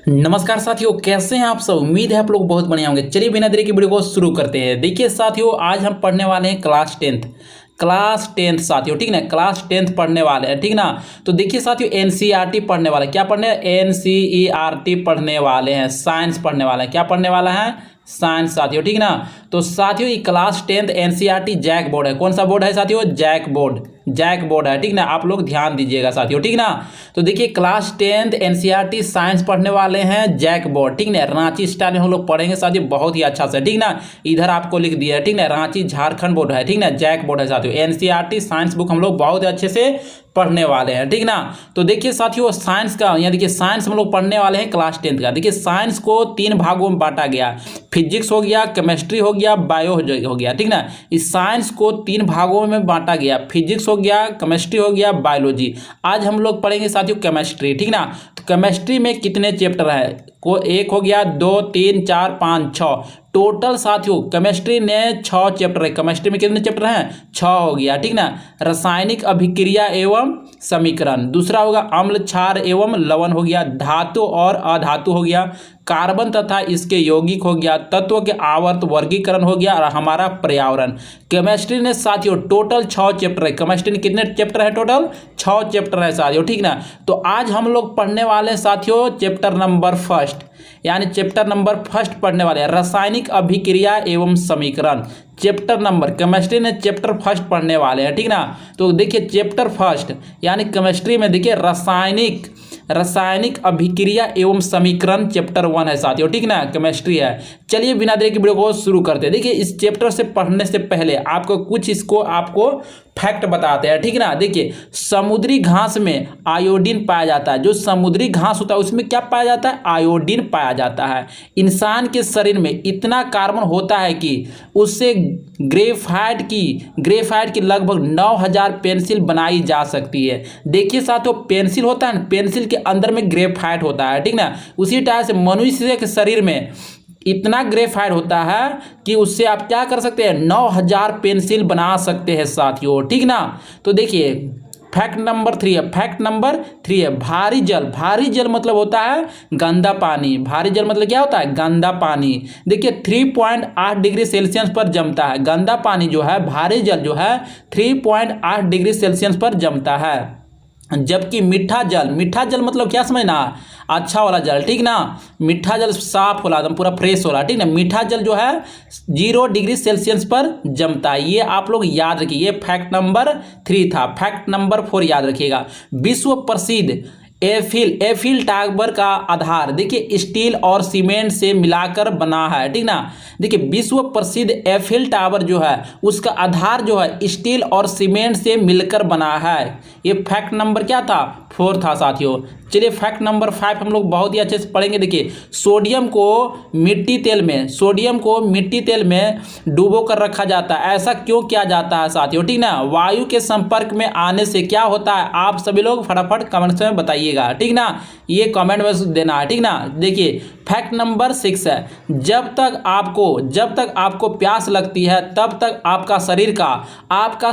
नमस्कार साथियों, कैसे हैं आप सब। उम्मीद है आप लोग बहुत बढ़िया होंगे। चलिए बिना देरी के वीडियो को शुरू करते हैं। देखिए साथियों, आज हम पढ़ने वाले हैं क्लास टेंथ साथियों, ठीक ना। क्लास टेंथ पढ़ने वाले हैं, ठीक ना। तो देखिए साथियों, एनसीईआरटी पढ़ने वाले, क्या पढ़ने, एनसीईआरटी पढ़ने वाले हैं, साइंस पढ़ने वाले हैं। क्या पढ़ने वाला है? साइंस साथियों, ठीक ना। तो साथियों, ये class tenth NCERT JAC board है। कौन सा बोर्ड है साथियों? जैक बोर्ड है, ठीक ना। आप लोग ध्यान दीजिएगा साथियों, ठीक ना। तो देखिए, क्लास टेंथ एनसीईआरटी साइंस पढ़ने वाले हैं जैक बोर्ड, ठीक ना। रांची स्टाइल में हम लोग पढ़ेंगे साथियों, बहुत ही अच्छा से, ठीक ना। इधर आपको लिख दिया है, ठीक ना। रांची झारखंड बोर्ड है, ठीक ना। जैक बोर्ड है साथियों। एनसीईआरटी साइंस बुक हम लोग बहुत अच्छे से पढ़ने वाले हैं, ठीक ना। तो देखिए साथियों, साइंस का यहाँ देखिए, साइंस हम लोग पढ़ने वाले हैं क्लास टेंथ का। देखिए, साइंस को 3 भागों में बांटा गया। फिजिक्स हो गया, केमिस्ट्री हो गया, बायो हो गया, ठीक ना। इस साइंस को 3 भागों में बांटा गया। फिजिक्स हो गया, केमिस्ट्री हो गया, बायोलॉजी। आज हम लोग पढ़ेंगे साथियों केमिस्ट्री, ठीक ना। तो केमिस्ट्री में कितने चैप्टर है? को 1 हो गया, 2, 3, 4, 5, 6 टोटल साथियों केमिस्ट्री ने 6 चैप्टर है। केमिस्ट्री में कितने चैप्टर हैं? 6 हो गया, ठीक ना। रासायनिक अभिक्रिया एवं समीकरण, दूसरा होगा अम्ल क्षार एवं लवण हो गया, धातु और अधातु हो गया, कार्बन तथा इसके यौगिक हो गया, तत्व के आवर्त वर्गीकरण हो गया, और हमारा पर्यावरण। केमिस्ट्री ने साथियों टोटल 6 चैप्टर है। केमिस्ट्री में कितने चैप्टर है? टोटल 6 चैप्टर है साथियों, ठीक ना। तो आज हम लोग पढ़ने वाले साथियों चैप्टर नंबर फर्स्ट, यानी चैप्टर नंबर फर्स्ट पढ़ने वाले हैं, रासायनिक अभिक्रिया एवं समीकरण। चैप्टर नंबर, केमिस्ट्री ने चैप्टर फर्स्ट पढ़ने वाले हैं, ठीक ना। तो देखिए चैप्टर फर्स्ट यानी केमिस्ट्री में देखिए रासायनिक अभिक्रिया एवं समीकरण चैप्टर 1 है साथियों, ठीक ना। केमिस्ट्री है। चलिए बिना देरी के वीडियो को शुरू करते हैं। देखिए, इस चैप्टर से पढ़ने से पहले आपको कुछ आपको फैक्ट बताते हैं, ठीक ना। देखिए, समुद्री घास में आयोडीन पाया जाता है। जो समुद्री घास होता है उसमें क्या पाया जाता है? आयोडीन पाया जाता है। इंसान के शरीर में इतना कार्बन होता है कि उससे ग्रेफाइट की लगभग 9000 पेंसिल बनाई जा सकती है। देखिए साथियों, पेंसिल होता है ना, पेंसिल के अंदर में ग्रेफाइट होता है, ठीक ना। उसी तरह से मनुष्य के शरीर में इतना ग्रेफाइट होता है कि उससे आप क्या कर सकते हैं? 9000 पेंसिल बना सकते हैं साथियों, ठीक ना। तो देखिए, फैक्ट नंबर 3 है भारी जल मतलब होता है गंदा पानी। भारी जल मतलब क्या होता है? गंदा पानी। देखिए 3.8 डिग्री सेल्सियस पर जमता है। गंदा पानी जो है, भारी जल जो है 3.8 डिग्री सेल्सियस पर जमता है। जबकि मीठा जल मतलब क्या समझना? अच्छा वाला जल, ठीक ना। मीठा जल साफ होला, एकदम पूरा फ्रेश होला, ठीक ना। मीठा जल जो है 0 डिग्री सेल्सियस पर जमता है। ये आप लोग याद रखिए। ये फैक्ट नंबर 3 था। फैक्ट नंबर 4 याद रखिएगा। विश्व प्रसिद्ध एफिल टावर का आधार देखिए स्टील और सीमेंट से मिलाकर बना है, ठीक ना। देखिए, विश्व प्रसिद्ध एफिल टावर जो है उसका आधार जो है स्टील और सीमेंट से मिलकर बना है। ये फैक्ट नंबर क्या था? 4 था साथियों। चलिए फैक्ट नंबर 5 हम लोग बहुत ही अच्छे से पढ़ेंगे। देखिए, सोडियम को मिट्टी तेल में डुबो कर रखा जाता है। ऐसा क्यों किया जाता है साथियों, ठीक ना। वायु के संपर्क में आने से क्या होता है? आप सभी लोग फटाफट कमेंट्स में बताइएगा, ठीक ना। ये कमेंट में देना है, ठीक ना। देखिए फैक्ट नंबर 6 है, जब तक आपको प्यास लगती है तब तक आपका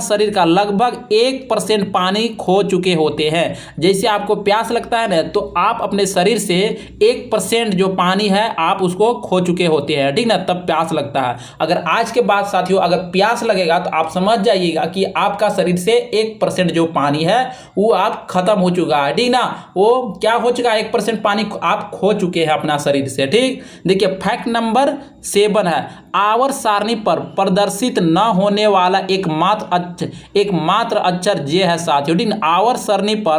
शरीर का लगभग 1% पानी खो चुके होते हैं। जैसे आपको प्यास लगता है ना, तो आप अपने शरीर से 1% जो पानी है आप उसको खो चुके होते हैं, ठीक ना। तब प्यास लगता है। अगर आज के बाद साथियों अगर प्यास लगेगा तो आप समझ जाइएगा कि आपका शरीर से 1% जो पानी है वो आप खत्म हो चुका है, ठीक ना। वो क्या हो चुका है? 1% पानी आप खो चुके हैं अपना शरीर से, ठीक। देखिए फैक्ट नंबर 7 है, आवर्त सारणी पर प्रदर्शित न होने वाला एकमात्र अक्षर जे है साथियों, ठीक। आवर्त सारणी पर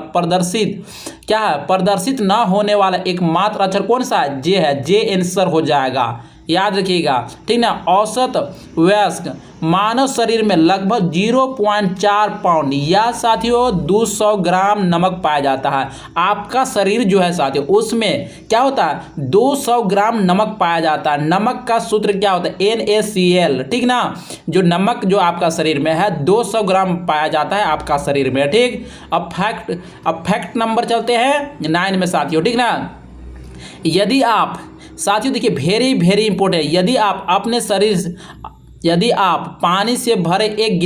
प्रदर्शित न होने वाला एकमात्र अक्षर कौन सा है? जे है। जे आंसर हो जाएगा, याद रखिएगा, ठीक ना। औसत वयस्क मानव शरीर में लगभग 0.4 पाउंड या साथियों 200 ग्राम नमक पाया जाता है। आपका शरीर जो है साथियों उसमें क्या होता है? 200 ग्राम नमक पाया जाता है। नमक का सूत्र क्या होता है? NaCl, ठीक ना। जो नमक जो आपका शरीर में है 200 ग्राम पाया जाता है आपका शरीर में, ठीक। अब फैक्ट नंबर चलते हैं 9 में साथियों, ठीक ना। यदि आप साथियों देखिए वेरी इंपॉर्टेंट, यदि आप पानी से भरे एक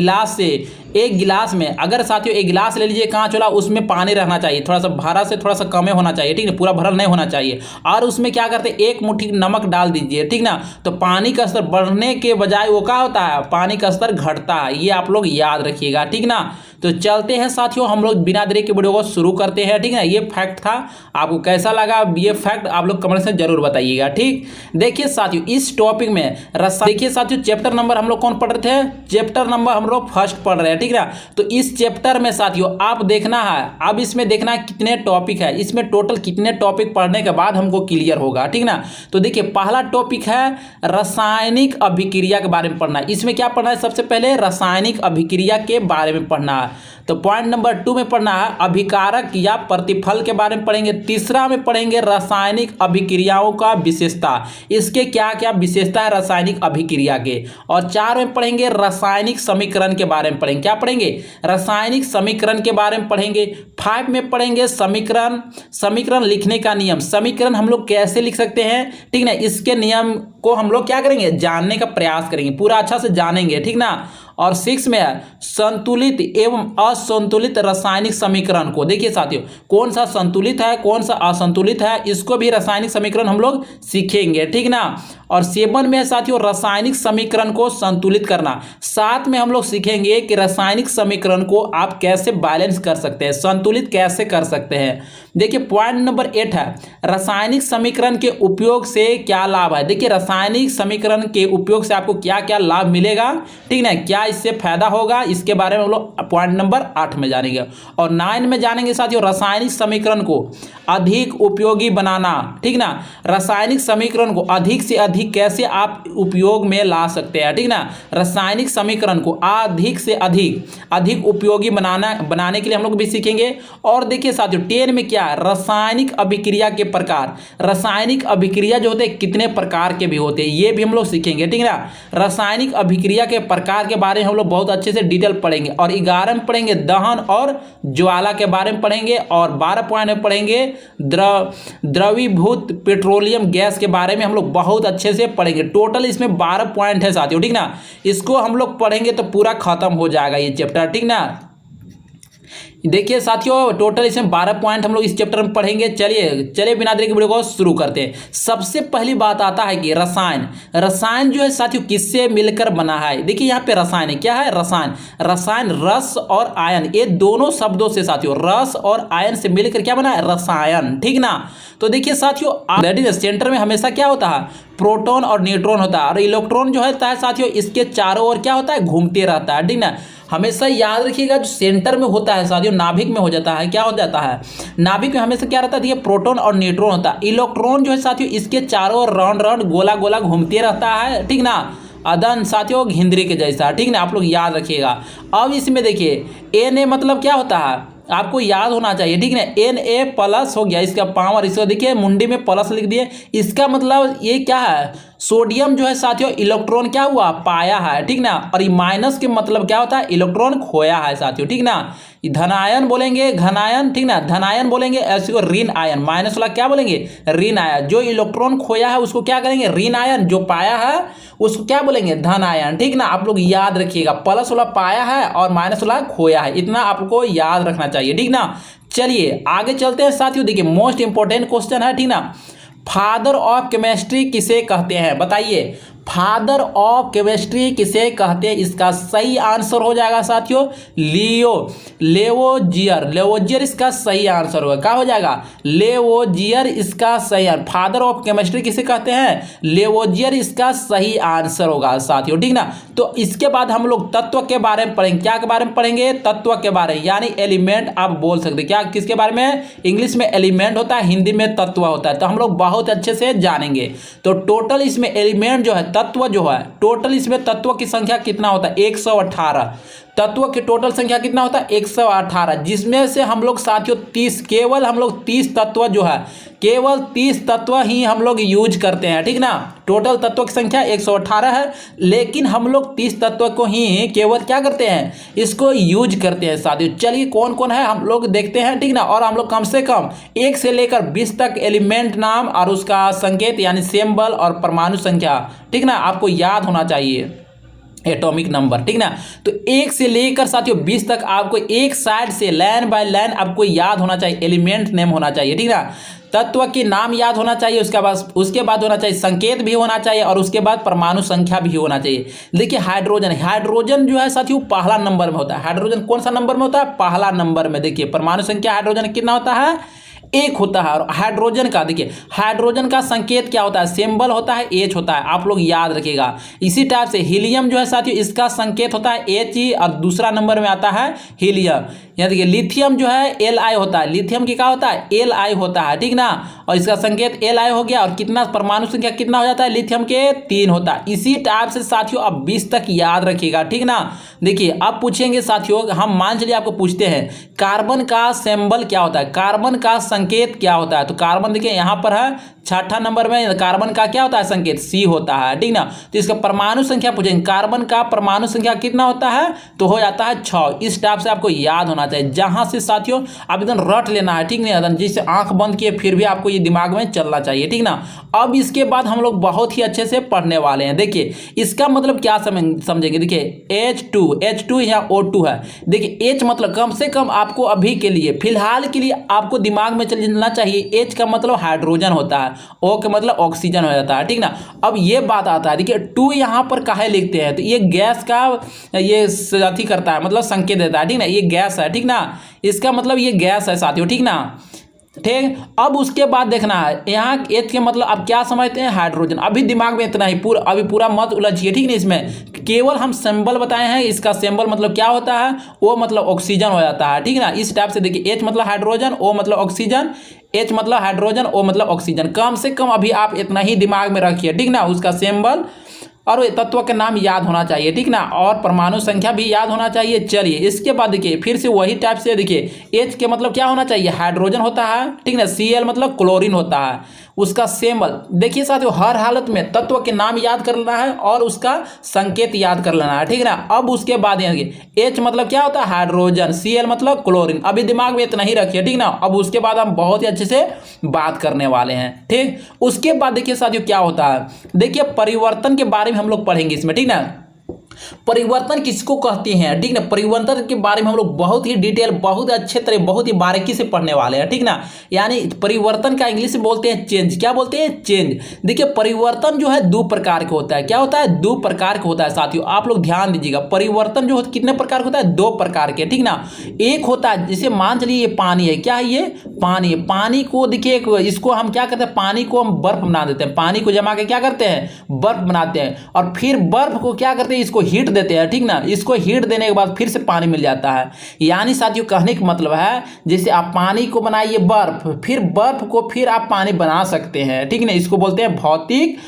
गिलास में अगर साथियों एक गिलास ले लीजिए कांच वाला, उसमें पानी रहना चाहिए, थोड़ा सा भरा से थोड़ा सा कम होना चाहिए, ठीक है, पूरा भरल नहीं होना चाहिए। और उसमें क्या करते हैं, एक मुट्ठी नमक डाल दीजिए, ठीक ना, तो पानी का स्तर बढ़ने के बजाय वो क्या होता है, पानी का स्तर घटता है। ये आप लोग याद रखिएगा, ठीक ना। तो चलते हैं साथियों, हम लोग बिना देरी के वीडियो को शुरू करते हैं, ठीक है। ये फैक्ट था, आपको कैसा लगा ये फैक्ट आप लोग कमेंट से जरूर बताइएगा, ठीक। देखिए साथियों, इस टॉपिक में देखिए साथियों, चैप्टर नंबर हम लोग कौन पढ़ रहे थे, चैप्टर नंबर हम लोग फर्स्ट पढ़ रहे हैं, ठीक ना। तो इस चैप्टर में साथियों आप देखना है, अब इसमें देखना है कितने टॉपिक है, इसमें टोटल कितने टॉपिक पढ़ने के बाद हमको क्लियर होगा, ठीक ना। तो देखिए पहला टॉपिक है रासायनिक अभिक्रिया के बारे में पढ़ना है। इसमें क्या पढ़ना है, सबसे पहले रासायनिक अभिक्रिया के बारे में पढ़ना है। तो पॉइंट नंबर 2 में पढ़ना है अभिकारक या प्रतिफल के बारे में पढ़ेंगे। तीसरा में पढ़ेंगे रासायनिक अभिक्रियाओं का विशेषता, इसके क्या क्या विशेषता है रासायनिक अभिक्रिया के। और 4 में पढ़ेंगे रासायनिक समीकरण के बारे में पढ़ेंगे। क्या पढ़ेंगे, रासायनिक समीकरण के बारे में पढ़ेंगे। 5 में पढ़ेंगे समीकरण लिखने का नियम, समीकरण हम लोग कैसे लिख सकते हैं, ठीक ना, इसके नियम को हम लोग क्या करेंगे, जानने का प्रयास करेंगे, पूरा अच्छा से जानेंगे, ठीक ना। और 6 में है संतुलित एवं असंतुलित रासायनिक समीकरण को। देखिए साथियों, कौन सा संतुलित है कौन सा असंतुलित है, इसको भी रासायनिक समीकरण हम लोग सीखेंगे, ठीक ना। और 7 में है साथियों रासायनिक समीकरण को संतुलित करना। 7 में हम लोग सीखेंगे कि रासायनिक समीकरण को आप कैसे बैलेंस कर सकते हैं, संतुलित कैसे कर सकते हैं। देखिए पॉइंट नंबर 8 है रासायनिक समीकरण के उपयोग से क्या लाभ है। देखिए रासायनिक समीकरण के उपयोग से आपको क्या क्या लाभ मिलेगा, ठीक ना, क्या इससे फायदा होगा, इसके बारे में हम लोग पॉइंट नंबर 8 में जानेंगे। और 9 में जानेंगे साथियों रासायनिक समीकरण को अधिक उपयोगी बनाना, ठीक ना, रासायनिक समीकरण को अधिक से अधिक कैसे आप उपयोग में ला सकते हैं, ठीक ना, रासायनिक समीकरण को अधिक से अधिक उपयोगी बनाने के लिए हम लोग भी सीखेंगे। और देखिए साथियों 10 में क्या, रासायनिक अभिक्रिया के प्रकार, रासायनिक अभिक्रिया जो होते हैं कितने प्रकार के भी होते हैं, ये भी हम लोग सीखेंगे, ठीक ना। रासायनिक अभिक्रिया के प्रकार के बारे में हम लोग बहुत अच्छे से डिटेल पढ़ेंगे। और 11 में पढ़ेंगे दहन और ज्वाला के बारे में पढ़ेंगे। और 12 पॉइंट में पढ़ेंगे द्रवीभूत पेट्रोलियम गैस के बारे में हम लोग बहुत अच्छे से पढ़ेंगे। टोटल इसमें 12 पॉइंट है साथियों, ठीक ना, इसको हम लोग पढ़ेंगे तो पूरा खत्म हो जाएगा ये चैप्टर, ठीक ना। देखिए साथियों टोटल इसमें 12 पॉइंट हम लोग इस चैप्टर में पढ़ेंगे। चलिए बिना देरी के वीडियो को शुरू करते हैं। सबसे पहली बात आता है कि रसायन जो है साथियों किससे मिलकर बना है। देखिए यहाँ पे रसायन है, क्या है, रसायन रस और आयन, ये दोनों शब्दों से साथियों रस और आयन से मिलकर क्या बना है, रसायन, ठीक ना। तो देखिए साथियों सेंटर में हमेशा क्या होता है, प्रोटॉन और न्यूट्रॉन होता है। और इलेक्ट्रॉन जो होता है साथियों इसके चारों ओर क्या होता है, घूमते रहता है, ठीक ना। हमेशा याद रखिएगा जो सेंटर में होता है साथियों नाभिक में हो जाता है, क्या हो जाता है, नाभिक में हमेशा क्या रहता है, प्रोटॉन और न्यूट्रॉन होता है। इलेक्ट्रॉन जो है साथियों इसके चारों ओर राउंड गोला गोला घूमते रहता है, ठीक ना, अदन साथियों घिंदरी के जैसा, ठीक ना, आप लोग याद रखिएगा। अब इसमें देखिए Na मतलब क्या होता है, आपको याद होना चाहिए, ठीक है, Na प्लस हो गया इसका पावर, इसको देखिए मुंडी में प्लस लिख दिए, इसका मतलब ये क्या है, सोडियम जो है साथियों इलेक्ट्रॉन क्या हुआ, पाया है, ठीक ना। और ये माइनस के मतलब क्या होता है, इलेक्ट्रॉन खोया है साथियों, ठीक ना। धनायन बोलेंगे घनायन, ठीक ना, धनायन बोलेंगे ऐसे को ऋण आयन, माइनस वाला क्या बोलेंगे, ऋण आयन। जो इलेक्ट्रॉन खोया है उसको क्या करेंगे, ऋण आयन, जो पाया है उसको क्या बोलेंगे, धन आयन, ठीक ना। आप लोग याद रखिएगा प्लस वाला पाया है और माइनस वाला खोया है, इतना आपको याद रखना चाहिए, ठीक ना। चलिए आगे चलते हैं साथियों। देखिए मोस्ट इंपॉर्टेंट क्वेश्चन है, ठीक ना, फादर ऑफ केमिस्ट्री किसे कहते हैं, बताइए फादर ऑफ केमिस्ट्री किसे कहते हैं। इसका सही आंसर हो जाएगा साथियों लेवोजियर इसका सही आंसर होगा, क्या हो जाएगा, लेवोजियर इसका सही आंसर। फादर ऑफ केमिस्ट्री किसे कहते हैं, लेवोजियर इसका सही आंसर होगा साथियों, ठीक ना। तो इसके बाद हम लोग तत्व के बारे में पढ़ेंगे, क्या के बारे में पढ़ेंगे, तत्व के बारे में, यानी एलिमेंट आप बोल सकते, क्या किसके बारे में, इंग्लिश में एलिमेंट होता है, हिंदी में तत्व होता है, तो हम लोग बहुत अच्छे से जानेंगे। तो टोटल इसमें एलिमेंट जो है, तत्व जो है, टोटल इसमें तत्व की संख्या कितना होता है, 118 तत्व की टोटल संख्या कितना होता है, 118, जिसमें से हम लोग साथियों 30 केवल हम लोग 30 तत्व जो है, केवल 30 तत्व ही हम लोग यूज करते हैं, ठीक ना। टोटल तत्व की संख्या 118 है, लेकिन हम लोग 30 तत्व को ही केवल क्या करते हैं, इसको यूज करते हैं साथियों। चलिए कौन कौन है हम लोग देखते हैं, ठीक ना। और हम लोग कम से कम 1 से लेकर 20 तक एलिमेंट नाम और उसका संकेत यानी सिंबल और परमाणु संख्या, ठीक ना, आपको याद होना चाहिए। एटॉमिक नंबर, ठीक ना। तो 1 से लेकर साथियों 20 तक आपको एक साइड से लाइन बाय लाइन आपको याद होना चाहिए, एलिमेंट नेम होना चाहिए, ठीक ना। तत्व के नाम याद होना चाहिए, उसके बाद होना चाहिए संकेत भी होना चाहिए, और उसके बाद परमाणु संख्या भी होना चाहिए। देखिए हाइड्रोजन जो है साथियों पहला नंबर में होता है। हाइड्रोजन कौन सा नंबर में होता है? पहला नंबर में। देखिए परमाणु संख्या हाइड्रोजन कितना होता है? 1 होता है। और हाइड्रोजन का देखिए, हाइड्रोजन का संकेत क्या होता है? सिंबल होता है H होता है, आप लोग याद रखिएगा। इसी टाइप से हीलियम जो है साथियों, इसका संकेत होता है He, और दूसरा नंबर में आता है हीलियम। यहाँ देखिए लिथियम जो है Li होता है, लिथियम की क्या होता है? Li होता है, ठीक ना। और इसका संकेत Li हो गया, और कितना परमाणु संख्या कितना हो जाता है लिथियम के? 3 होता है। इसी टाइप से साथियों अब 20 तक याद रखिएगा, ठीक ना। देखिए अब पूछेंगे साथियों, हम मान चलिए आपको पूछते हैं कार्बन का सिंबल क्या होता है, कार्बन का संकेत क्या होता है। तो कार्बन देखिए यहाँ पर है 6ठा नंबर में, कार्बन का क्या होता है संकेत? C होता है, ठीक ना। तो इसका परमाणु संख्या पूछेंगे, कार्बन का परमाणु संख्या कितना होता है? तो हो जाता है 6। इस टाइप से आपको याद होना चाहिए, जहां से साथियों आप एकदम रट लेना है, ठीक नहीं। जिससे आंख बंद किए फिर भी आपको ये दिमाग में चलना चाहिए, ठीक ना। अब इसके बाद हम लोग बहुत ही अच्छे से पढ़ने वाले हैं। देखिए इसका मतलब क्या समझेंगे। देखिए H2 या O2 है। देखिए H मतलब कम से कम आपको अभी के लिए फिलहाल के लिए आपको दिमाग में चलना चाहिए, H का मतलब हाइड्रोजन होता है, O का मतलब ऑक्सीजन हो जाता है, ठीक ना। अब ये बात आता है, देखिए 2 यहाँ पर काहे लिखते हैं? तो ये गैस का ये अथी करता है, मतलब संकेत देता है, ठीक ना। ये गैस है, ठीक ना, इसका मतलब ये गैस है साथियों, ठीक ना। ठीक, अब उसके बाद देखना है यहाँ H के मतलब आप क्या समझते हैं? हाइड्रोजन। अभी दिमाग में इतना ही, अभी पूरा मत उलझिए, ठीक नहीं। इसमें केवल हम सिंबल बताए हैं, इसका सिंबल मतलब क्या होता है? O मतलब ऑक्सीजन हो जाता है, ठीक ना। इस टाइप से देखिए H मतलब हाइड्रोजन, O मतलब ऑक्सीजन, H मतलब हाइड्रोजन, O मतलब ऑक्सीजन। कम से कम अभी आप इतना ही दिमाग में रखिए, ठीक ना। उसका सिंबल और तत्व का नाम याद होना चाहिए, ठीक ना, और परमाणु संख्या भी याद होना चाहिए। चलिए इसके बाद देखिए फिर से वही टाइप से देखिए H के मतलब क्या होना चाहिए? हाइड्रोजन होता है, ठीक ना। Cl मतलब क्लोरीन होता है, उसका सिंबल देखिए साथियों हर हालत में तत्व के नाम याद कर लेना है और उसका संकेत याद कर लेना है, ठीक ना। अब उसके बाद H मतलब क्या होता है? हाइड्रोजन, Cl मतलब क्लोरीन। अभी दिमाग में इतना ही रखिए, ठीक ना। अब उसके बाद हम बहुत ही अच्छे से बात करने वाले हैं, ठीक। उसके बाद देखिए साथियों क्या होता है, देखिए परिवर्तन के बारे में हम लोग पढ़ेंगे इसमें, ठीक ना। परिवर्तन किसको कहते हैं, ठीक ना। परिवर्तन के बारे में हम लोग बहुत ही डिटेल, बहुत अच्छे तरह, बहुत ही बारीकी से पढ़ने वाले हैं, ठीक ना। यानी परिवर्तन का इंग्लिश में बोलते हैं चेंज। क्या बोलते हैं? चेंज। देखिए परिवर्तन जो है 2 प्रकार का होता है। क्या होता है? 2 प्रकार का होता है साथियों, आप लोग ध्यान दीजिएगा। परिवर्तन जो कितने प्रकार का होता है? 2 प्रकार के, ठीक ना। एक होता है जैसे मान चलिए ये पानी है, क्या है ये? पानी है। पानी को देखिए इसको हम क्या करते हैं? पानी को हम बर्फ बना देते हैं, पानी को जमा के क्या करते हैं? बर्फ बनाते हैं, और फिर बर्फ को क्या करते हैं? इसको हीट देते हैं, ठीक ना। इसको हीट देने के बाद फिर से पानी मिल जाता है। यानी साथियों कहने का मतलब है जैसे आप पानी को बनाइए बर्फ, फिर बर्फ को फिर आप पानी बना सकते हैं, ठीक ना। इसको बोलते हैं भौतिक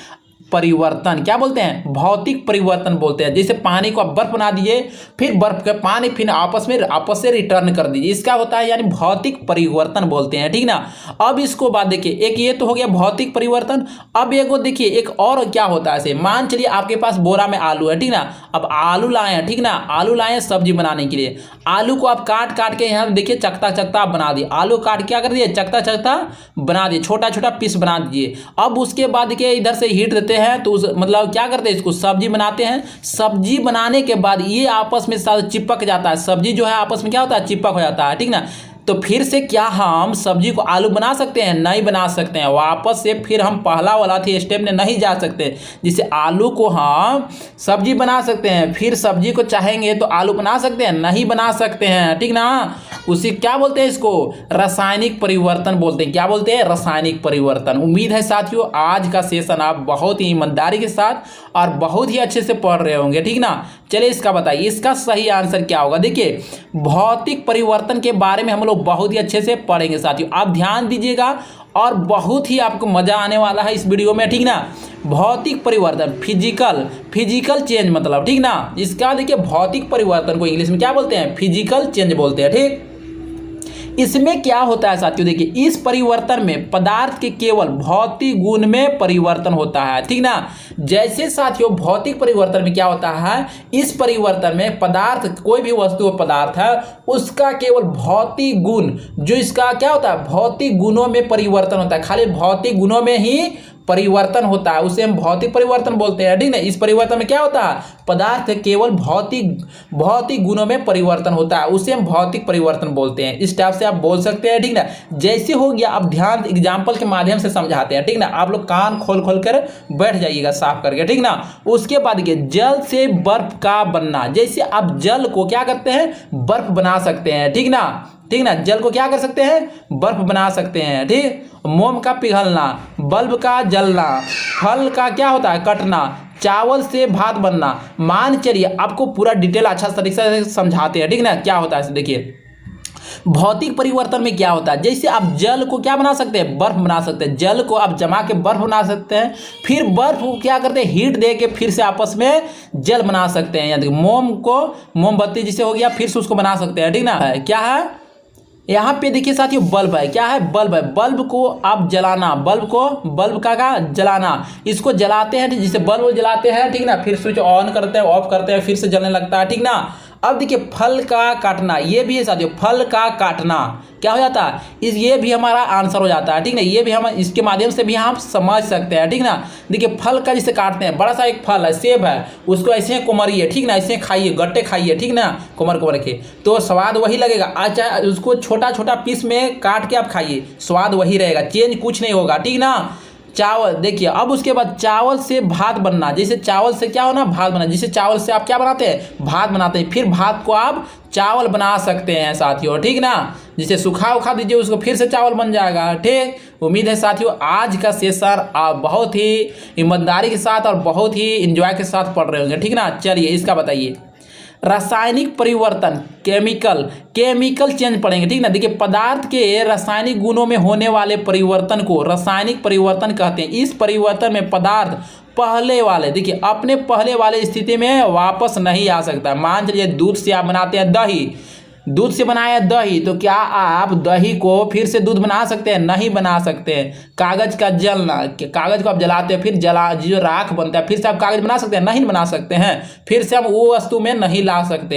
परिवर्तन। क्या बोलते हैं? भौतिक परिवर्तन बोलते हैं। जैसे पानी को आप बर्फ बना दिए, फिर बर्फ का पानी फिर आपस से रिटर्न कर दीजिए, इसका होता है यानी भौतिक परिवर्तन बोलते हैं, ठीक ना। अब इसको बात देखिए, एक ये तो हो गया भौतिक परिवर्तन। अब एगो देखिए एक और क्या होता है, ऐसे मान चलिए आपके पास बोरा में आलू है, ठीक ना। अब आलू लाए हैं, ठीक ना, आलू लाए हैं सब्जी बनाने के लिए। आलू को आप काट काट के यहाँ देखिए चकता आप बना दिए, आलू काट क्या कर दिए? चकता बना दिए, छोटा छोटा पीस बना दीजिए। अब उसके बाद देखिए इधर से हीट देते हैं, तो उस मतलब क्या करते हैं? इसको सब्जी बनाते हैं। सब्जी बनाने के बाद ये आपस में साथ चिपक जाता है, सब्जी जो है आपस में क्या होता है? चिपक हो जाता है, ठीक ना। तो फिर से क्या हम सब्जी को आलू बना सकते हैं? नहीं बना सकते हैं। वापस से फिर हम पहला वाला थी स्टेप में नहीं जा सकते। जिसे आलू को हम सब्जी बना सकते हैं, फिर सब्जी को चाहेंगे तो आलू बना सकते हैं? नहीं बना सकते हैं, ठीक ना। उसी क्या बोलते हैं? इसको रासायनिक परिवर्तन बोलते हैं। क्या बोलते हैं? रासायनिक परिवर्तन। उम्मीद है साथियों आज का सेशन आप बहुत ही ईमानदारी के साथ और बहुत ही अच्छे से पढ़ रहे होंगे, ठीक ना। चलिए इसका बताइए, इसका सही आंसर क्या होगा। देखिए भौतिक परिवर्तन के बारे में हम लोग बहुत ही अच्छे से पढ़ेंगे साथियों, आप ध्यान दीजिएगा और बहुत ही आपको मजा आने वाला है इस वीडियो में, ठीक ना। भौतिक परिवर्तन, फिजिकल चेंज मतलब, ठीक ना। इसका देखिए भौतिक परिवर्तन को इंग्लिश में क्या बोलते हैं? फिजिकल चेंज बोलते हैं, ठीक। इसमें क्या होता है साथियों, देखिए इस परिवर्तन में पदार्थ के केवल भौतिक गुण में परिवर्तन होता है, ठीक ना। जैसे साथियों भौतिक परिवर्तन में क्या होता है, इस परिवर्तन में पदार्थ, कोई भी वस्तु पदार्थ है, उसका केवल भौतिक गुण, जो इसका क्या होता है? भौतिक गुणों में परिवर्तन होता है, खाली भौतिक गुणों में ही परिवर्तन होता है उसे हम भौतिक परिवर्तन बोलते हैं, ठीक ना। इस परिवर्तन में क्या होता है, पदार्थ केवल भौतिक गुणों में परिवर्तन होता है, उसे हम भौतिक परिवर्तन बोलते हैं। इस टाइप से आप बोल सकते हैं, ठीक ना। जैसे हो गया, अब ध्यान एग्जाम्पल के माध्यम से समझाते हैं, ठीक ना। आप लोग कान खोल कर बैठ जाइएगा साफ करके, ठीक ना। उसके बाद जल से बर्फ का बनना, जैसे आप जल को क्या करते हैं, बर्फ बना सकते हैं, ठीक ना, ठीक ना। जल को क्या कर सकते हैं, बर्फ बना सकते हैं, ठीक। मोम का पिघलना, बल्ब का जलना, फल का क्या होता है, कटना, चावल से भात बनना। मान चलिए आपको पूरा डिटेल अच्छा तरीके से समझाते हैं, ठीक ना। क्या होता है देखिए, भौतिक परिवर्तन में क्या होता है, जैसे आप जल को क्या बना सकते हैं, बर्फ बना सकते हैं। जल को आप जमा के बर्फ बना सकते हैं, फिर बर्फ को क्या करते हैं, हीट दे के फिर से आपस में जल बना सकते हैं। यानी मोम को मोमबत्ती जिसे हो गया, फिर से उसको बना सकते हैं, ठीक ना। है क्या है यहाँ पे देखिए साथियों, बल्ब है, क्या है, बल्ब है। बल्ब को आप जलाना, बल्ब का जलाना, इसको जलाते हैं, जिसे बल्ब जलाते हैं, ठीक ना। फिर स्विच ऑन करते हैं, ऑफ करते हैं, फिर से जलने लगता है, ठीक ना। अब देखिए फल का काटना, ये भी है साथियों, फल का काटना क्या हो जाता है, ये भी हमारा आंसर हो जाता है, ठीक ना। ये भी हम इसके माध्यम से भी हम समझ सकते हैं, ठीक ना। देखिए फल का जिसे काटते हैं, बड़ा सा एक फल है, सेब है, उसको ऐसे कुमरिए, ठीक ना, ऐसे खाइए, गट्टे खाइए, ठीक ना, कुमर के, तो स्वाद वही लगेगा। अच्छा, उसको छोटा छोटा पीस में काट के आप खाइए, स्वाद वही रहेगा, चेंज कुछ नहीं होगा, ठीक ना। चावल देखिए, अब उसके बाद चावल से भात बनना, जैसे चावल से क्या होना, भात बना, जिसे चावल से आप क्या बनाते हैं, भात बनाते हैं, फिर भात को आप चावल बना सकते हैं साथियों, ठीक ना। जिसे सुखा उखा दीजिए, उसको फिर से चावल बन जाएगा, ठीक। उम्मीद है साथियों आज का सेशन आप बहुत ही ईमानदारी के साथ और बहुत ही इंजॉय के साथ पढ़ रहे होंगे, ठीक ना। चलिए इसका बताइए, रासायनिक परिवर्तन, केमिकल चेंज पढ़ेंगे, ठीक ना। देखिए पदार्थ के रासायनिक गुणों में होने वाले परिवर्तन को रासायनिक परिवर्तन कहते हैं। इस परिवर्तन में पदार्थ पहले वाले, देखिए अपने पहले वाले स्थिति में वापस नहीं आ सकता। मान चलिए दूध से आप बनाते हैं दही, दूध से बनाया दही, तो क्या आप दही को फिर से दूध बना सकते हैं, नहीं बना सकते हैं। कागज का जलना, कागज को आप जलाते हैं, फिर जो राख बनता है, फिर से आप कागज बना सकते हैं, नहीं बना सकते हैं। फिर से हम वो वस्तु में नहीं ला सकते हैं।